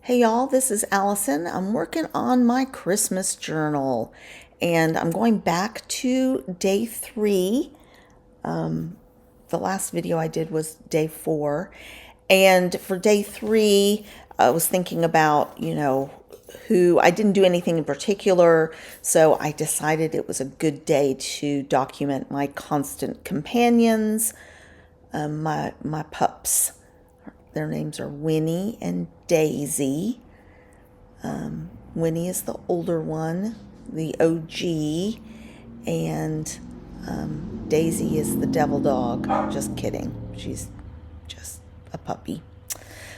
Hey y'all, this is Allison. I'm working on my Christmas journal and I'm going back to day 3. The last video I did was day 4. And for day 3, I was thinking about, who I didn't do anything in particular. So I decided it was a good day to document my constant companions, my pups. Their names are Winnie and Daisy. Winnie is the older one, the OG, and Daisy is the devil dog. Just kidding. She's just a puppy.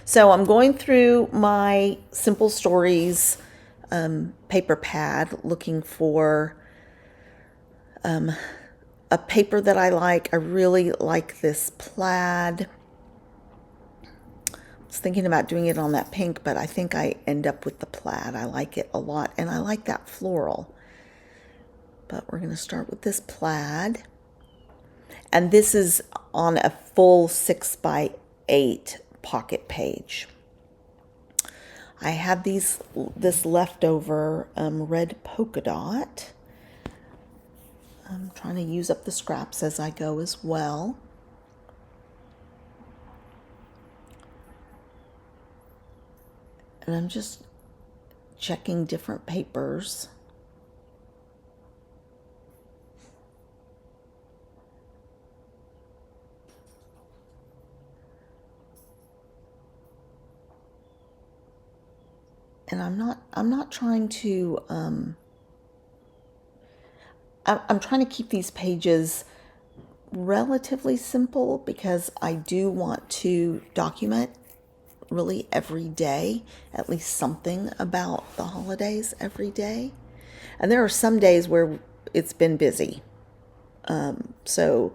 So I'm going through my Simple Stories paper pad looking for a paper that I like. I really like this plaid. I was thinking about doing it on that pink, but I think I end up with the plaid. I like it a lot, and I like that floral. But we're going to start with this plaid. And this is on a full 6x8 pocket page. I have this leftover red polka dot. I'm trying to use up the scraps as I go as well. And I'm just checking different papers. And I'm not trying to I'm trying to keep these pages relatively simple because I do want to document really every day, at least something about the holidays every day. And there are some days where it's been busy. So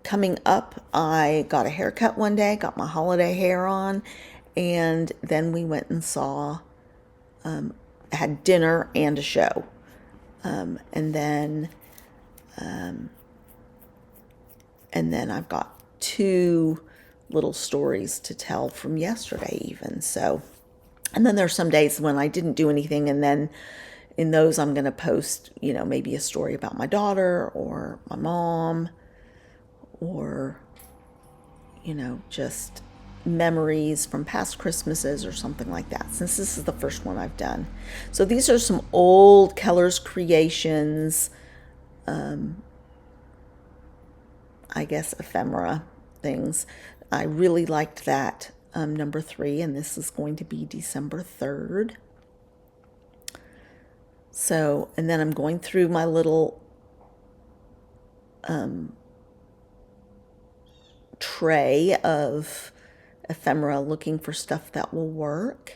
coming up, I got a haircut one day, got my holiday hair on, and then we went and had dinner and a show. And then I've got 2 little stories to tell from yesterday even. So, and then there's some days when I didn't do anything, and then in those I'm going to post, maybe a story about my daughter or my mom or, just memories from past Christmases or something like that, since this is the first one I've done. So these are some old Keller's Creations, I guess ephemera things. I really liked that number 3, and this is going to be December 3rd. So, and then I'm going through my little tray of ephemera looking for stuff that will work.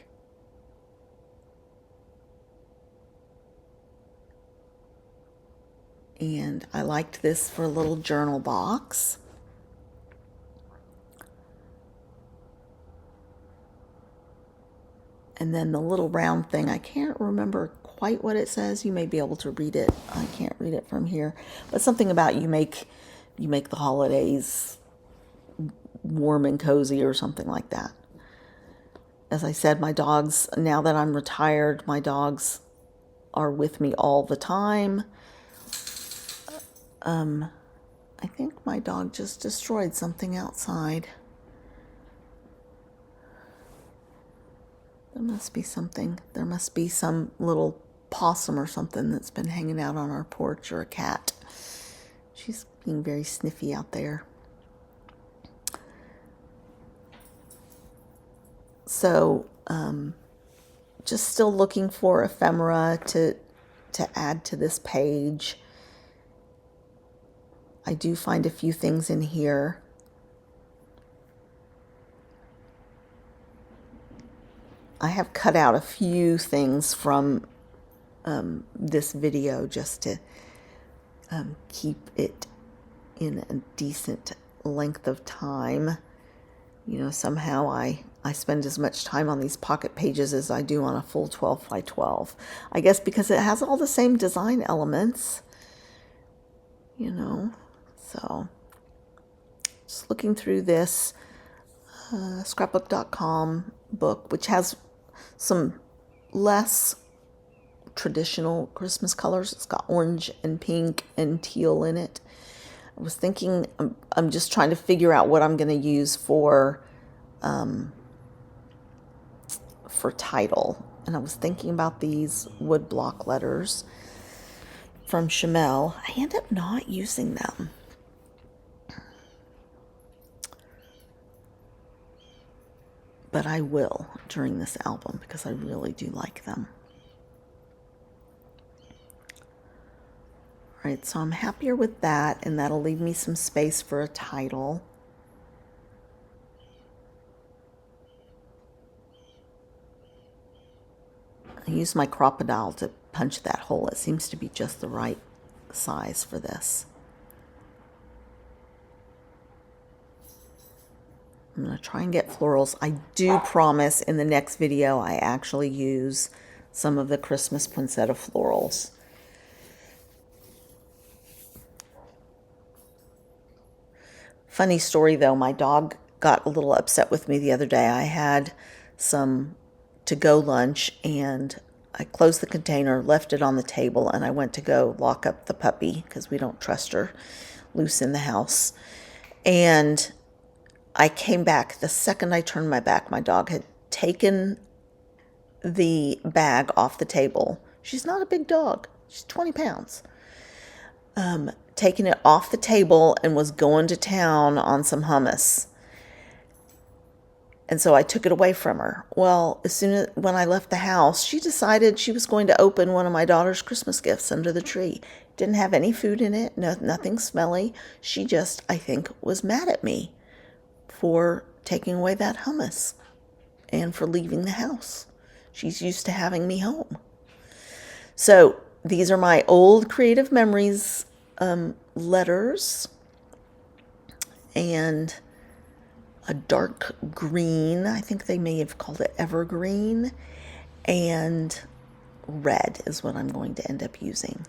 And I liked this for a little journal box. And then the little round thing, I can't remember quite what it says. You may be able to read it. I can't read it from here. But something about you make the holidays warm and cozy or something like that. As I said, my dogs, now that I'm retired, my dogs are with me all the time. I think my dog just destroyed something outside. There must be something. There must be some little possum or something that's been hanging out on our porch, or a cat. She's being very sniffy out there. So, just still looking for ephemera to add to this page. I do find a few things in here. I have cut out a few things from this video just to keep it in a decent length of time. Somehow I spend as much time on these pocket pages as I do on a full 12x12. I guess because it has all the same design elements, So, just looking through this scrapbook.com book, which has some less traditional Christmas colors. It's got orange and pink and teal in it. I was thinking, I'm just trying to figure out what I'm going to use for title. And I was thinking about these wood block letters from Shimelle. I end up not using them. But I will during this album because I really do like them. All right, so I'm happier with that, and that'll leave me some space for a title. I use my crocodile to punch that hole. It seems to be just the right size for this. I'm going to try and get florals. I do promise in the next video I actually use some of the Christmas poinsettia florals. Funny story though, my dog got a little upset with me the other day. I had some to-go lunch and I closed the container, left it on the table, and I went to go lock up the puppy because we don't trust her loose in the house. And I came back. The second I turned my back, my dog had taken the bag off the table. She's not a big dog. She's 20 pounds. Taking it off the table and was going to town on some hummus. And so I took it away from her. Well, when I left the house, she decided she was going to open one of my daughter's Christmas gifts under the tree. Didn't have any food in it, nothing smelly. She just, I think, was mad at me for taking away that hummus and for leaving the house. She's used to having me home. So these are my old creative memories letters, and a dark green, I think they may have called it evergreen, and red is what I'm going to end up using.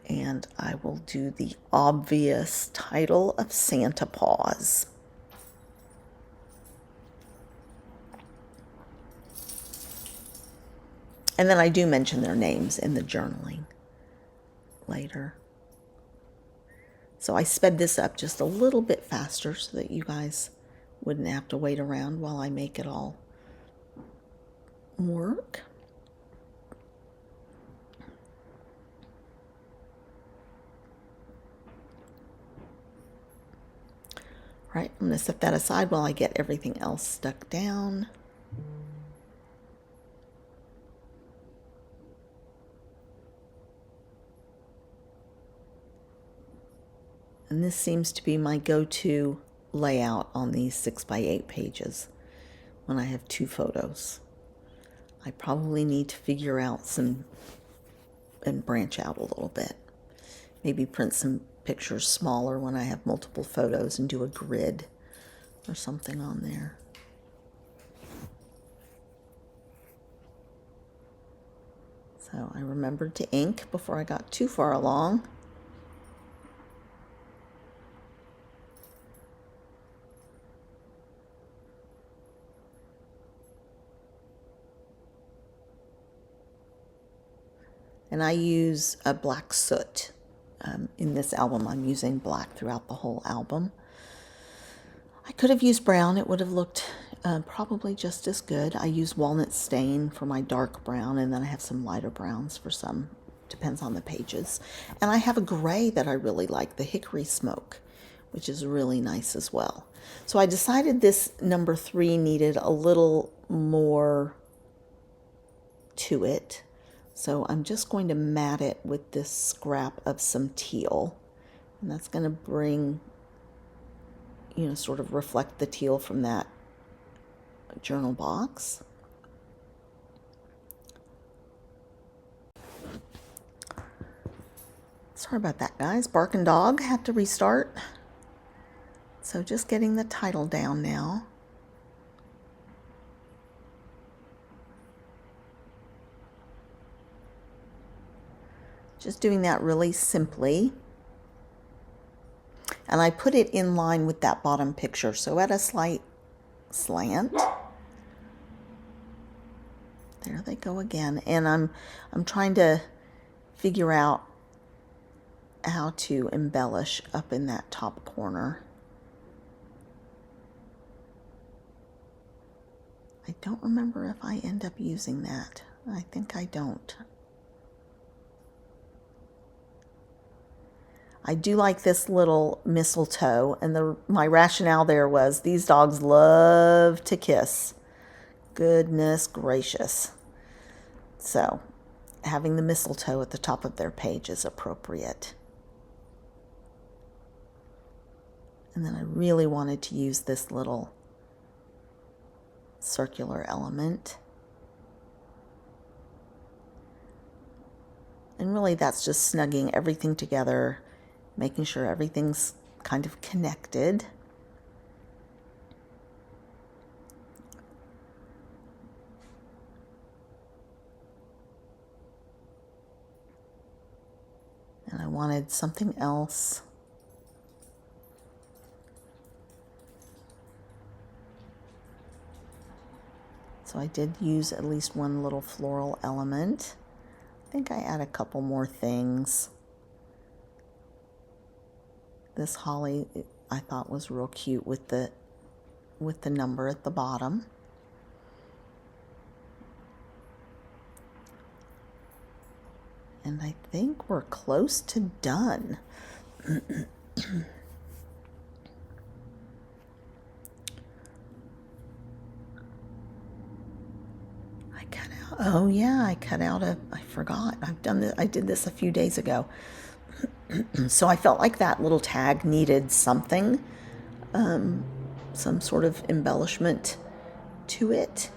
And I will do the obvious title of Santa Paws. And then I do mention their names in the journaling later. So I sped this up just a little bit faster so that you guys wouldn't have to wait around while I make it all work. All right, I'm going to set that aside while I get everything else stuck down. And this seems to be my go-to layout on these 6x8 pages when I have 2 photos. I probably need to figure out some and branch out a little bit. Maybe print some pictures smaller when I have multiple photos and do a grid or something on there. So I remembered to ink before I got too far along. And I use a black soot. In this album, I'm using black throughout the whole album. I could have used brown. It would have looked probably just as good. I use walnut stain for my dark brown, and then I have some lighter browns for some. Depends on the pages. And I have a gray that I really like, the hickory smoke, which is really nice as well. So I decided this number 3 needed a little more to it. So I'm just going to mat it with this scrap of some teal. And that's going to bring, sort of reflect the teal from that journal box. Sorry about that, guys. Barking dog had to restart. So just getting the title down now. Just doing that really simply. And I put it in line with that bottom picture, so at a slight slant. there they go again. And I'm trying to figure out how to embellish up in that top corner. I don't remember if I end up using that. I think I don't. I do like this little mistletoe, and my rationale there was these dogs love to kiss. Goodness gracious. So having the mistletoe at the top of their page is appropriate. And then I really wanted to use this little circular element. And really that's just snugging everything together, making sure everything's kind of connected. And I wanted something else. So I did use at least one little floral element. I think I add a couple more things. This holly I thought was real cute with the number at the bottom. And I think we're close to done. Oh yeah, I cut out I forgot. I did this a few days ago. So I felt like that little tag needed something, some sort of embellishment to it.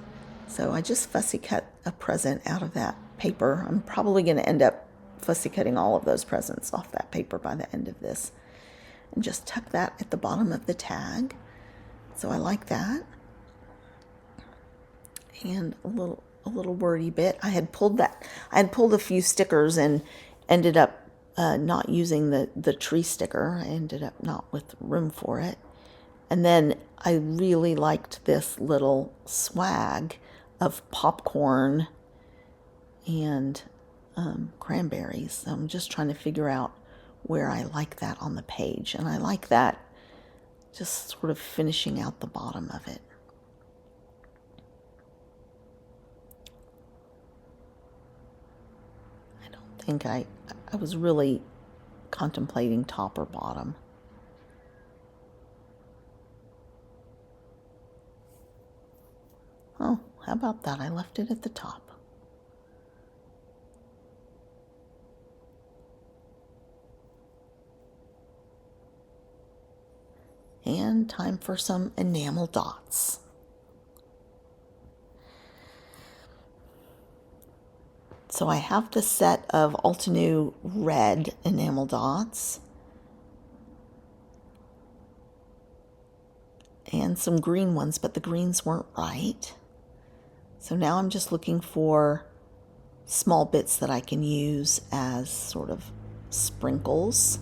So I just fussy cut a present out of that paper. I'm probably going to end up fussy cutting all of those presents off that paper by the end of this. And just tuck that at the bottom of the tag. So I like that. And a little wordy bit. I had pulled a few stickers and ended up not using the tree sticker. I ended up not with room for it. And then I really liked this little swag of popcorn and cranberries. So I'm just trying to figure out where I like that on the page. And I like that just sort of finishing out the bottom of it. I don't think I was really contemplating top or bottom. Oh, how about that? I left it at the top. And time for some enamel dots. So I have the set of Altenew red enamel dots and some green ones, but the greens weren't right. So now I'm just looking for small bits that I can use as sort of sprinkles.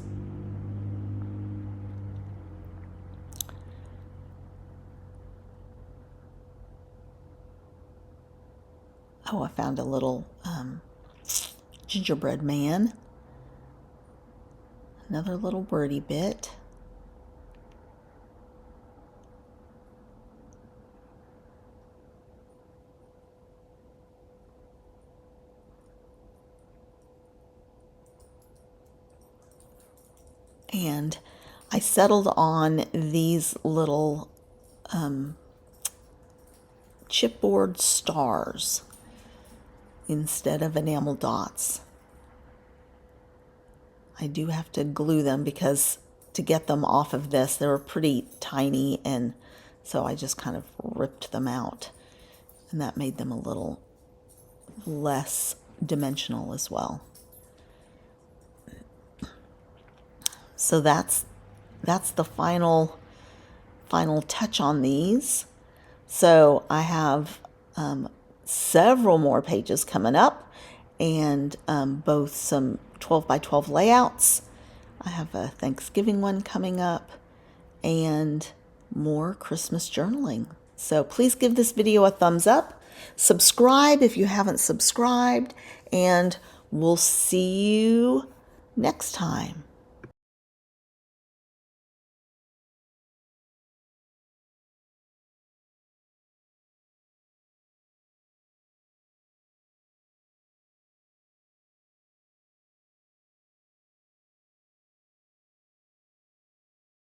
Oh, I found a little gingerbread man. Another little wordy bit. And I settled on these little chipboard stars instead of enamel dots. I do have to glue them because to get them off of this, they were pretty tiny, and so I just kind of ripped them out, and that made them a little less dimensional as well. So that's the final touch on these. So I have several more pages coming up, and both some 12 by 12 layouts. I have a Thanksgiving one coming up and more Christmas journaling. So please give this video a thumbs up. Subscribe if you haven't subscribed, and we'll see you next time.